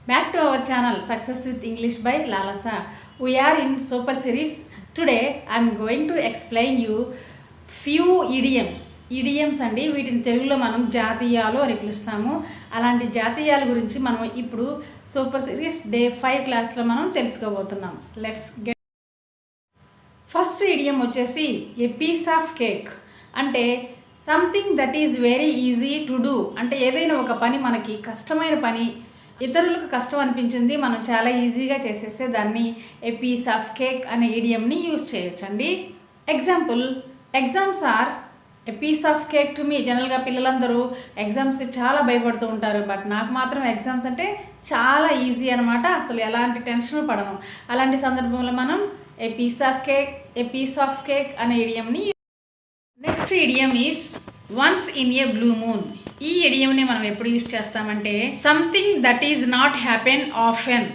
Back to our channel Success with English by Lalasa. We are in super series. Today I am going to explain you few idioms. Idioms అండి వీటిని తెలుగులో మనం జాతీయాలు అని పిలుస్తాము. అలాంటి జాతీయాల గురించి మనం ఇప్పుడు సూపర్ సిరీస్ డే 5 క్లాస్లో మనం తెలుసుకోబోతున్నాం. Let's get. ఫస్ట్ ఇడియం వచ్చేసి ఏ పీస్ ఆఫ్ కేక్ అంటే something that is very easy to do. అంటే ఏదైనా ఒక పని మనకి కష్టమైన పని, ఇతరులకు కష్టం అనిపించింది, మనం చాలా ఈజీగా చేసేస్తే దాన్ని ఏ పీస్ ఆఫ్ కేక్ అనే ఇడియంని యూజ్ చేయొచ్చండి. Example, exams are a piece of cake to me. జనరల్గా పిల్లలందరూ ఎగ్జామ్స్కి చాలా భయపడుతూ ఉంటారు, బట్ నాకు మాత్రం ఎగ్జామ్స్ అంటే చాలా ఈజీ అనమాట. అసలు ఎలాంటి టెన్షన్ పడను. అలాంటి సందర్భంలో మనం ఏ పీస్ ఆఫ్ కేక్ అనే ఇడియంని. Next idiom is once in a blue moon. ఈ ఇడియంని మనం ఎప్పుడు యూజ్ చేస్తామంటే something that is not happen often.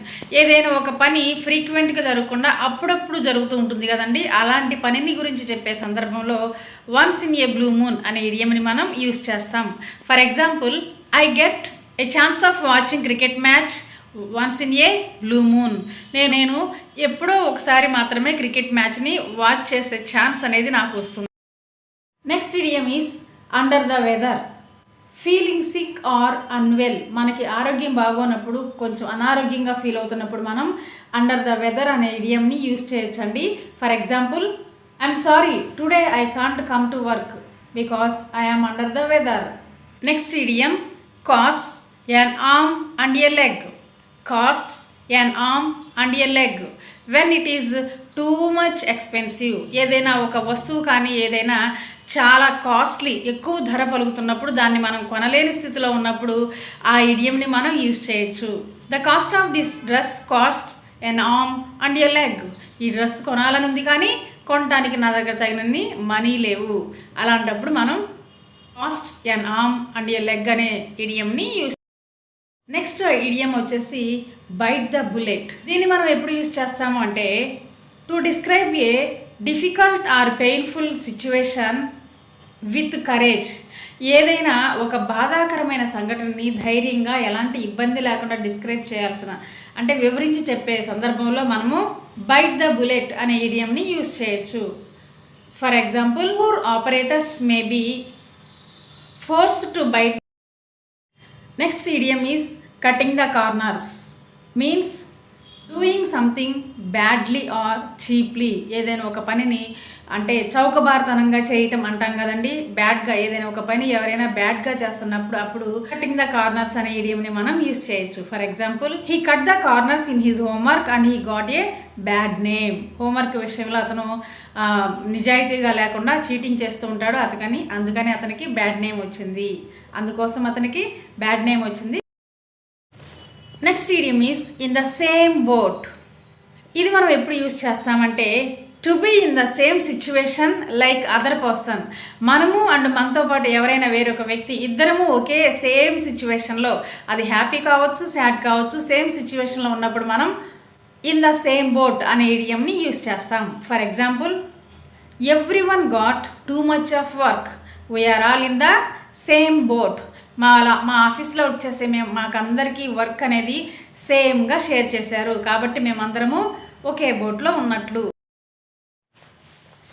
ఏదైనా ఒక పని ఫ్రీక్వెంట్గా జరగకుండా అప్పుడప్పుడు జరుగుతూ ఉంటుంది కదండి, అలాంటి పనిని గురించి చెప్పే సందర్భంలో once in a blue moon అనే ఇడియంని మనం యూజ్ చేస్తాం. For example, I get a chance of watching cricket match once in a blue moon. నేను ఎప్పుడో ఒకసారి మాత్రమే క్రికెట్ మ్యాచ్ని వాచ్ చేసే ఛాన్స్ అనేది నాకు వస్తుంది. Next idiom is under the weather. Feeling sick or unwell. మనకి ఆరోగ్యం బాగోనప్పుడు, కొంచెం అనారోగ్యంగా ఫీల్ అవుతున్నప్పుడు మనం అండర్ ద వెదర్ అనే ఇడియంని యూజ్ చేయొచ్చండి. For example, I'm sorry today I can't come to work because I am under the weather. Next idiom costs an arm and a leg. Costs an arm and a leg when it is too much expensive. ఏదైనా ఒక వస్తువు కానీ ఏదైనా చాలా costly, ఎక్కువ ధర పలుకుతున్నప్పుడు, దాన్ని మనం కొనలేని స్థితిలో ఉన్నప్పుడు ఆ ఇడియంని మనం యూజ్ చేయొచ్చు. The cost of this dress costs an arm and a leg. ఈ డ్రెస్ కొనాలని ఉంది కానీ కొనడానికి నా దగ్గర తగినన్ని మనీ లేవు. అలాంటప్పుడు మనం costs an arm and a leg అనే ఇడియంని యూజ్. నెక్స్ట్ ఇడియం వచ్చేసి బైట్ ద బుల్లెట్. దీన్ని మనం ఎప్పుడు యూజ్ చేస్తాము అంటే to describe a difficult or painful situation with courage. ఏదైనా ఒక బాధాకరమైన సంఘటనని ధైర్యంగా, ఎలాంటి ఇబ్బంది లేకుండా డిస్క్రైబ్ చేయాల్సిన, అంటే వివరించి చెప్పే సందర్భంలో మనము బైట్ ద బుల్లెట్ అనే ఇడియంని యూజ్ చేయొచ్చు. For example, poor operators may be forced to bite. Next idiom is cutting the corners. Means doing something badly or cheaply. ఏదైనా ఒక పనిని అంటే చౌకబారుతనంగా చేయటం అంటాం కదండి, బ్యాడ్గా ఏదైనా ఒక పని ఎవరైనా బ్యాడ్గా చేస్తున్నప్పుడు అప్పుడు కటింగ్ ద కార్నర్స్ అనే ఇడియంని మనం యూజ్ చేయొచ్చు. For example, he cut the corners in his homework and he got a bad name. Homework విషయంలో అతను నిజాయితీగా లేకుండా చీటింగ్ చేస్తూ ఉంటాడు, అందుకని అతనికి బ్యాడ్ నేమ్ వచ్చింది. అందుకోసం అతనికి బ్యాడ్ నేమ్ వచ్చింది. Next idiom is in the same boat. ఇది మనం ఎప్పుడు యూజ్ చేస్తామంటే to be in the same situation like other person. మనము అండ్ మనతో పాటు ఎవరైనా వేరొక వ్యక్తి, ఇద్దరము ఒకే సేమ్ సిచ్యువేషన్లో, అది హ్యాపీ కావచ్చు, సాడ్ కావచ్చు, సేమ్ సిచ్యువేషన్లో ఉన్నప్పుడు మనం ఇన్ ద సేమ్ బోట్ అనే ఇడియంని యూజ్ చేస్తాం. For example, everyone got too much of work, we're all in the same boat. మా ఆఫీస్లో వచ్చేసే మాకందరికీ వర్క్ అనేది సేమ్గా షేర్ చేశారు, కాబట్టి మేమందరము ఒకే బోట్లో ఉన్నట్లు.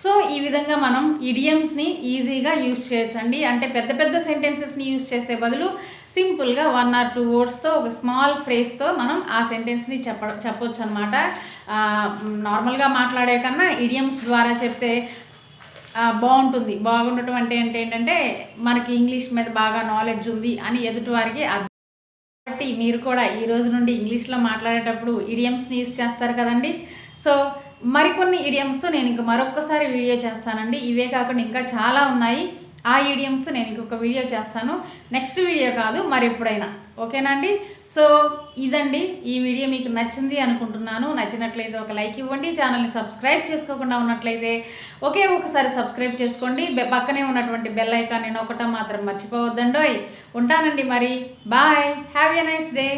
సో ఈ విధంగా మనం ఇడియమ్స్ని ఈజీగా యూజ్ చేయొచ్చండి. అంటే పెద్ద పెద్ద సెంటెన్సెస్ని యూజ్ చేసే బదులు సింపుల్గా 1 or 2 వర్డ్స్తో, ఒక స్మాల్ ఫ్రేజ్తో మనం ఆ సెంటెన్స్ని చెప్పొచ్చు అనమాట. నార్మల్గా మాట్లాడే కన్నా ఇడియమ్స్ ద్వారా చెప్తే బాగుంటుంది. బాగుండటం అంటే ఏంటంటే మనకి ఇంగ్లీష్ మీద బాగా నాలెడ్జ్ ఉంది అని ఎదుటివారికి అర్థం. కాబట్టి మీరు కూడా ఈ రోజు నుండి ఇంగ్లీష్లో మాట్లాడేటప్పుడు ఇడియమ్స్ని యూజ్ చేస్తారు కదండి. సో మరికొన్ని ఇడియమ్స్తో నేను ఇంక మరొక్కసారి వీడియో చేస్తానండి. ఇవే కాకుండా ఇంకా చాలా ఉన్నాయి. ఆ ఇడియమ్స్తో నేను ఇంకొక వీడియో చేస్తాను. నెక్స్ట్ వీడియో కాదు, మరి ఎప్పుడైనా. ఓకేనా అండి? సో ఇదండి, ఈ వీడియో మీకు నచ్చింది అనుకుంటున్నాను. నచ్చినట్లయితే ఒక లైక్ ఇవ్వండి. ఛానల్ని సబ్స్క్రైబ్ చేసుకోకుండా ఉన్నట్లయితే ఒకసారి సబ్స్క్రైబ్ చేసుకోండి. పక్కనే ఉన్నటువంటి బెల్ ఐకాన్ని నొక్కటం మాత్రం మర్చిపోవద్దండోయ్. ఉంటానండి మరి. Bye. Have a nice day.